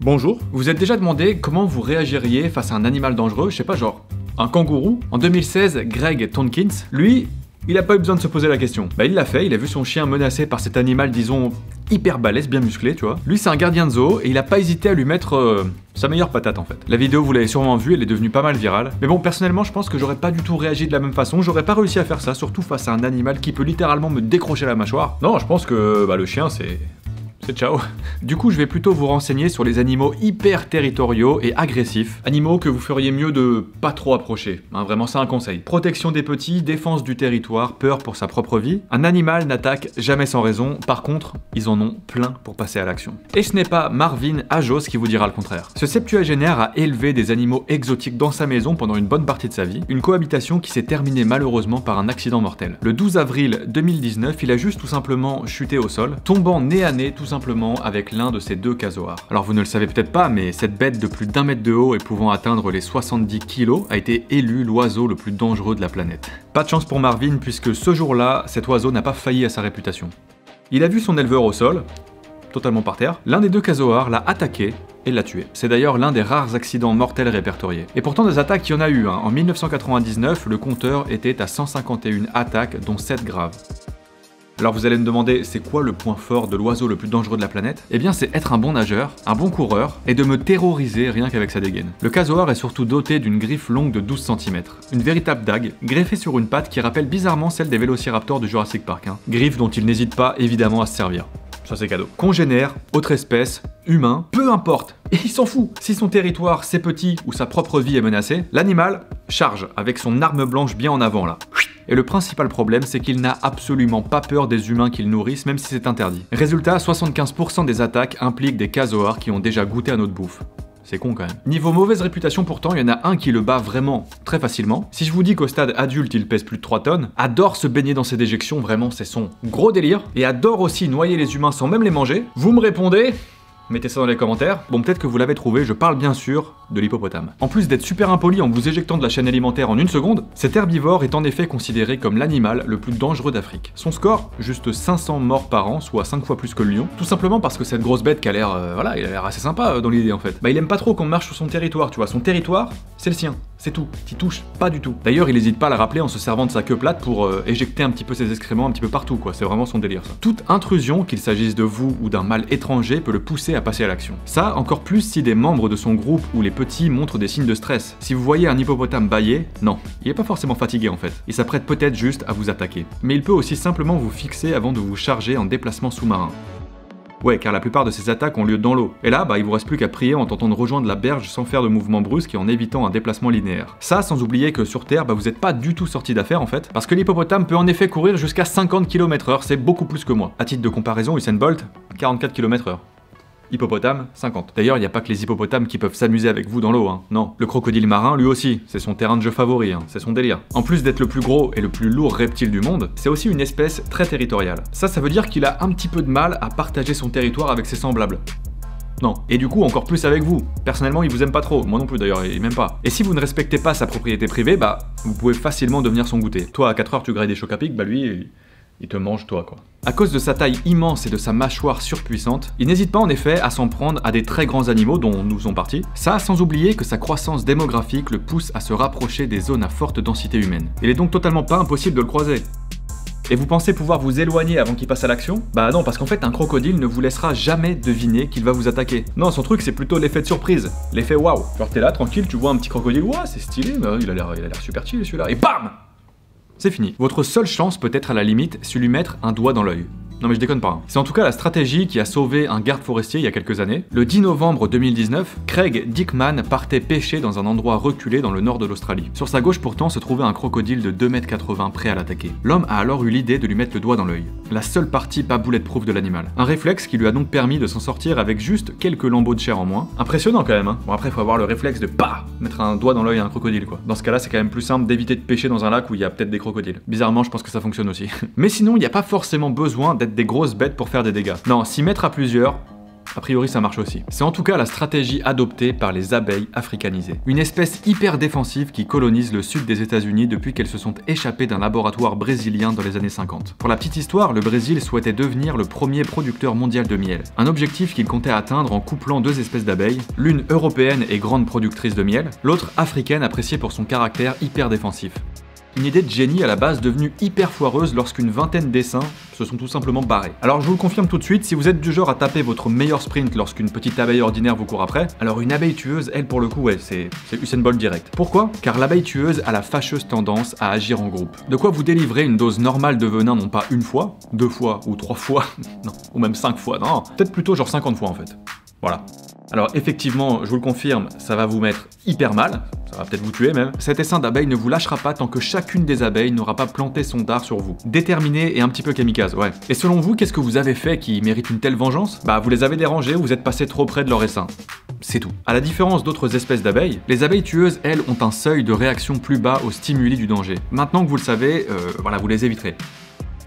Bonjour, vous vous êtes déjà demandé comment vous réagiriez face à un animal dangereux, je sais pas, genre un kangourou? En 2016, Greg Tonkins, lui, il a pas eu besoin de se poser la question. Bah il l'a fait, il a vu son chien menacé par cet animal, disons, hyper balèze, bien musclé, tu vois. Lui c'est un gardien de zoo et il a pas hésité à lui mettre sa meilleure patate en fait. La vidéo, vous l'avez sûrement vue, elle est devenue pas mal virale. Mais bon, personnellement, je pense que j'aurais pas du tout réagi de la même façon, j'aurais pas réussi à faire ça, surtout face à un animal qui peut littéralement me décrocher la mâchoire. Non, je pense que le chien c'est ciao. Du coup, je vais plutôt vous renseigner sur les animaux hyper territoriaux et agressifs. Animaux que vous feriez mieux de pas trop approcher. Vraiment, c'est un conseil. Protection des petits, défense du territoire, peur pour sa propre vie. Un animal n'attaque jamais sans raison. Par contre, ils en ont plein pour passer à l'action. Et ce n'est pas Marvin Ajos qui vous dira le contraire. Ce septuagénaire a élevé des animaux exotiques dans sa maison pendant une bonne partie de sa vie. Une cohabitation qui s'est terminée malheureusement par un accident mortel. Le 12 avril 2019, il a juste tout simplement chuté au sol, tombant nez à nez tout simplement avec l'un de ces deux casoars. Alors vous ne le savez peut-être pas, mais cette bête de plus d'1 mètre de haut et pouvant atteindre les 70 kg a été élu l'oiseau le plus dangereux de la planète. Pas de chance pour Marvin puisque ce jour-là, cet oiseau n'a pas failli à sa réputation. Il a vu son éleveur au sol, totalement par terre, l'un des deux casoars l'a attaqué et l'a tué. C'est d'ailleurs l'un des rares accidents mortels répertoriés. Et pourtant des attaques, il y en a eu. En 1999, le compteur était à 151 attaques, dont 7 graves. Alors vous allez me demander, c'est quoi le point fort de l'oiseau le plus dangereux de la planète? Eh bien c'est être un bon nageur, un bon coureur, et de me terroriser rien qu'avec sa dégaine. Le casoar est surtout doté d'une griffe longue de 12 cm, une véritable dague, greffée sur une patte qui rappelle bizarrement celle des vélociraptors de Jurassic Park. Griffe dont il n'hésite pas évidemment à se servir. Ça c'est cadeau. Congénère, autre espèce, humain, peu importe, et il s'en fout. Si son territoire, c'est petit ou sa propre vie est menacée, l'animal charge avec son arme blanche bien en avant là. Et le principal problème, c'est qu'il n'a absolument pas peur des humains qu'il nourrisse, même si c'est interdit. Résultat, 75% des attaques impliquent des casoars qui ont déjà goûté à notre bouffe. C'est con quand même. Niveau mauvaise réputation pourtant, il y en a un qui le bat vraiment très facilement. Si je vous dis qu'au stade adulte, il pèse plus de 3 tonnes, adore se baigner dans ses déjections, vraiment c'est son gros délire, et adore aussi noyer les humains sans même les manger, vous me répondez? Mettez ça dans les commentaires. Bon, peut-être que vous l'avez trouvé, je parle bien sûr de l'hippopotame. En plus d'être super impoli en vous éjectant de la chaîne alimentaire en 1 seconde, cet herbivore est en effet considéré comme l'animal le plus dangereux d'Afrique. Son score, juste 500 morts par an, soit 5 fois plus que le lion, tout simplement parce que cette grosse bête qui a l'air, il a l'air assez sympa dans l'idée en fait. Il aime pas trop qu'on marche sur son territoire, tu vois, son territoire, c'est le sien. C'est tout, t'y touches pas du tout. D'ailleurs, il hésite pas à la rappeler en se servant de sa queue plate pour éjecter un petit peu ses excréments un petit peu partout, quoi. C'est vraiment son délire, ça. Toute intrusion, qu'il s'agisse de vous ou d'un mâle étranger, peut le pousser à passer à l'action. Ça, encore plus si des membres de son groupe ou les petits montrent des signes de stress. Si vous voyez un hippopotame bâiller, non, il est pas forcément fatigué en fait. Il s'apprête peut-être juste à vous attaquer. Mais il peut aussi simplement vous fixer avant de vous charger en déplacement sous-marin. Ouais, car la plupart de ces attaques ont lieu dans l'eau. Et là, il vous reste plus qu'à prier en tentant de rejoindre la berge sans faire de mouvement brusque et en évitant un déplacement linéaire. Ça, sans oublier que sur Terre, vous n'êtes pas du tout sorti d'affaire en fait, parce que l'hippopotame peut en effet courir jusqu'à 50 km/h, c'est beaucoup plus que moi. À titre de comparaison, Usain Bolt, 44 km/h. Hippopotame, 50. D'ailleurs, il n'y a pas que les hippopotames qui peuvent s'amuser avec vous dans l'eau, non. Le crocodile marin, lui aussi, c'est son terrain de jeu favori, c'est son délire. En plus d'être le plus gros et le plus lourd reptile du monde, c'est aussi une espèce très territoriale. Ça veut dire qu'il a un petit peu de mal à partager son territoire avec ses semblables. Non. Et du coup, encore plus avec vous. Personnellement, il vous aime pas trop. Moi non plus d'ailleurs, il m'aime pas. Et si vous ne respectez pas sa propriété privée, vous pouvez facilement devenir son goûter. Toi, à 4 heures, tu grailles des chocs à pic, lui, il te mange toi quoi. À cause de sa taille immense et de sa mâchoire surpuissante, il n'hésite pas en effet à s'en prendre à des très grands animaux dont nous faisons partie. Ça sans oublier que sa croissance démographique le pousse à se rapprocher des zones à forte densité humaine. Il est donc totalement pas impossible de le croiser. Et vous pensez pouvoir vous éloigner avant qu'il passe à l'action? Non, parce qu'en fait un crocodile ne vous laissera jamais deviner qu'il va vous attaquer. Non, son truc c'est plutôt l'effet de surprise, l'effet waouh. Genre t'es là tranquille, tu vois un petit crocodile, ouah c'est stylé, il a l'air super chill celui-là, et bam! C'est fini. Votre seule chance peut être à la limite, c'est lui mettre un doigt dans l'œil. Non mais je déconne pas. C'est en tout cas la stratégie qui a sauvé un garde forestier il y a quelques années. Le 10 novembre 2019, Craig Dickman partait pêcher dans un endroit reculé dans le nord de l'Australie. Sur sa gauche pourtant se trouvait un crocodile de 2,80 m prêt à l'attaquer. L'homme a alors eu l'idée de lui mettre le doigt dans l'œil. La seule partie pas bulletproof de l'animal. Un réflexe qui lui a donc permis de s'en sortir avec juste quelques lambeaux de chair en moins. Impressionnant quand même. Bon après faut avoir le réflexe de mettre un doigt dans l'œil à un crocodile quoi. Dans ce cas là c'est quand même plus simple d'éviter de pêcher dans un lac où il y a peut-être des crocodiles. Bizarrement je pense que ça fonctionne aussi. Mais sinon il n'y a pas forcément besoin d'être des grosses bêtes pour faire des dégâts. Non, s'y mettre à plusieurs, a priori ça marche aussi. C'est en tout cas la stratégie adoptée par les abeilles africanisées. Une espèce hyper défensive qui colonise le sud des États-Unis depuis qu'elles se sont échappées d'un laboratoire brésilien dans les années 50. Pour la petite histoire, le Brésil souhaitait devenir le premier producteur mondial de miel. Un objectif qu'il comptait atteindre en couplant deux espèces d'abeilles, l'une européenne et grande productrice de miel, l'autre africaine appréciée pour son caractère hyper défensif. Une idée de génie à la base devenue hyper foireuse lorsqu'une vingtaine d'essaims se sont tout simplement barrés. Alors je vous le confirme tout de suite, si vous êtes du genre à taper votre meilleur sprint lorsqu'une petite abeille ordinaire vous court après, alors une abeille tueuse, elle pour le coup, ouais, c'est Usain Bolt direct. Pourquoi? Car l'abeille tueuse a la fâcheuse tendance à agir en groupe. De quoi vous délivrer une dose normale de venin non pas une fois, 2 fois ou 3 fois, non, ou même 5 fois, non, peut-être plutôt genre 50 fois en fait. Voilà. Alors effectivement, je vous le confirme, ça va vous mettre hyper mal, ça va peut-être vous tuer même. Cet essaim d'abeilles ne vous lâchera pas tant que chacune des abeilles n'aura pas planté son dard sur vous. Déterminé et un petit peu kamikaze, ouais. Et selon vous, qu'est-ce que vous avez fait qui mérite une telle vengeance? Bah vous les avez dérangées ou vous êtes passé trop près de leur essaim. C'est tout. À la différence d'autres espèces d'abeilles, les abeilles tueuses, elles, ont un seuil de réaction plus bas aux stimuli du danger. Maintenant que vous le savez, voilà, vous les éviterez.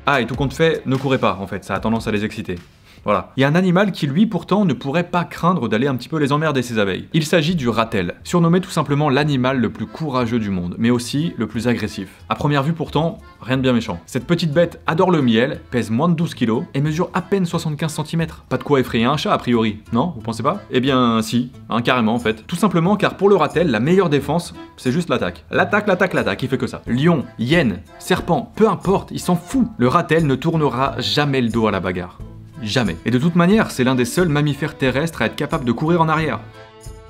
Ah, et tout compte fait, ne courez pas en fait, ça a tendance à les exciter. Voilà. Il y a un animal qui, lui, pourtant, ne pourrait pas craindre d'aller un petit peu les emmerder, ces abeilles. Il s'agit du ratel, surnommé tout simplement l'animal le plus courageux du monde, mais aussi le plus agressif. À première vue, pourtant, rien de bien méchant. Cette petite bête adore le miel, pèse moins de 12 kg et mesure à peine 75 cm. Pas de quoi effrayer un chat, a priori, non? Vous pensez pas? Eh bien, si, hein, carrément en fait. Tout simplement car pour le ratel, la meilleure défense, c'est juste l'attaque. L'attaque, il fait que ça. Lion, hyène, serpent, peu importe, il s'en fout. Le ratel ne tournera jamais le dos à la bagarre. Jamais. Et de toute manière, c'est l'un des seuls mammifères terrestres à être capable de courir en arrière.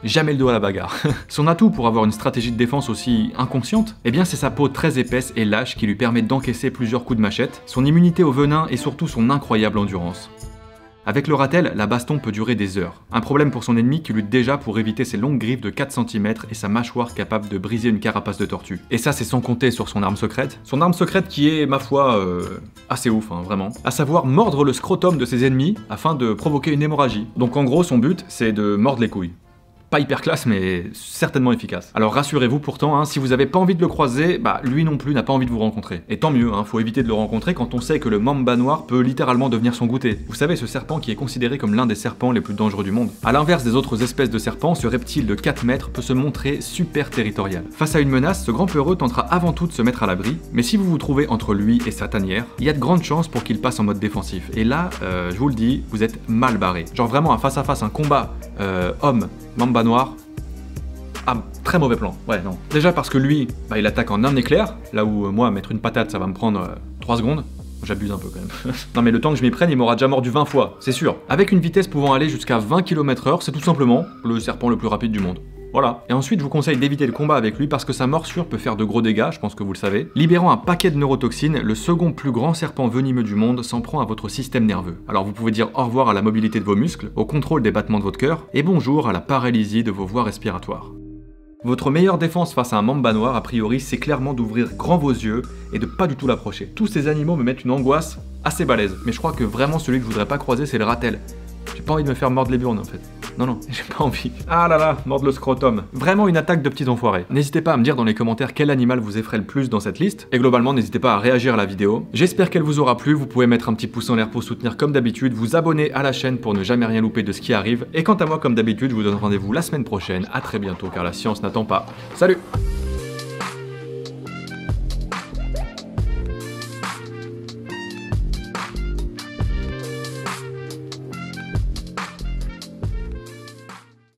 Jamais le dos à la bagarre. Son atout pour avoir une stratégie de défense aussi inconsciente, eh bien c'est sa peau très épaisse et lâche qui lui permet d'encaisser plusieurs coups de machette, son immunité au venin et surtout son incroyable endurance. Avec le ratel, la baston peut durer des heures. Un problème pour son ennemi qui lutte déjà pour éviter ses longues griffes de 4 cm et sa mâchoire capable de briser une carapace de tortue. Et ça, c'est sans compter sur son arme secrète. Son arme secrète qui est, ma foi, assez ouf, hein, vraiment. À savoir mordre le scrotum de ses ennemis afin de provoquer une hémorragie. Donc en gros, son but, c'est de mordre les couilles. Pas hyper classe, mais certainement efficace. Alors rassurez-vous pourtant, hein, si vous avez pas envie de le croiser, bah lui non plus n'a pas envie de vous rencontrer. Et tant mieux, hein, faut éviter de le rencontrer quand on sait que le mamba noir peut littéralement devenir son goûter. Vous savez, ce serpent qui est considéré comme l'un des serpents les plus dangereux du monde. À l'inverse des autres espèces de serpents, ce reptile de 4 mètres peut se montrer super territorial. Face à une menace, ce grand peureux tentera avant tout de se mettre à l'abri, mais si vous vous trouvez entre lui et sa tanière, il y a de grandes chances pour qu'il passe en mode défensif. Et là, je vous le dis, vous êtes mal barré. Genre vraiment un face à face, un combat homme mamba noir. Ah, très mauvais plan, ouais, non. Déjà parce que lui, bah, il attaque en un éclair, là où moi, mettre une patate, ça va me prendre 3 secondes. J'abuse un peu quand même. Non mais le temps que je m'y prenne, il m'aura déjà mordu 20 fois, c'est sûr. Avec une vitesse pouvant aller jusqu'à 20 km/h, c'est tout simplement le serpent le plus rapide du monde. Voilà. Et ensuite, je vous conseille d'éviter le combat avec lui parce que sa morsure peut faire de gros dégâts, je pense que vous le savez. Libérant un paquet de neurotoxines, le second plus grand serpent venimeux du monde s'en prend à votre système nerveux. Alors vous pouvez dire au revoir à la mobilité de vos muscles, au contrôle des battements de votre cœur, et bonjour à la paralysie de vos voies respiratoires. Votre meilleure défense face à un mamba noir, a priori, c'est clairement d'ouvrir grand vos yeux et de pas du tout l'approcher. Tous ces animaux me mettent une angoisse assez balèze, mais je crois que vraiment celui que je voudrais pas croiser, c'est le ratel. J'ai pas envie de me faire mordre les burnes en fait. Non, j'ai pas envie. Ah là là, mordre le scrotum. Vraiment une attaque de petits enfoirés. N'hésitez pas à me dire dans les commentaires quel animal vous effraie le plus dans cette liste. Et globalement, n'hésitez pas à réagir à la vidéo. J'espère qu'elle vous aura plu. Vous pouvez mettre un petit pouce en l'air pour soutenir comme d'habitude, vous abonner à la chaîne pour ne jamais rien louper de ce qui arrive. Et quant à moi, comme d'habitude, je vous donne rendez-vous la semaine prochaine. À très bientôt car la science n'attend pas. Salut!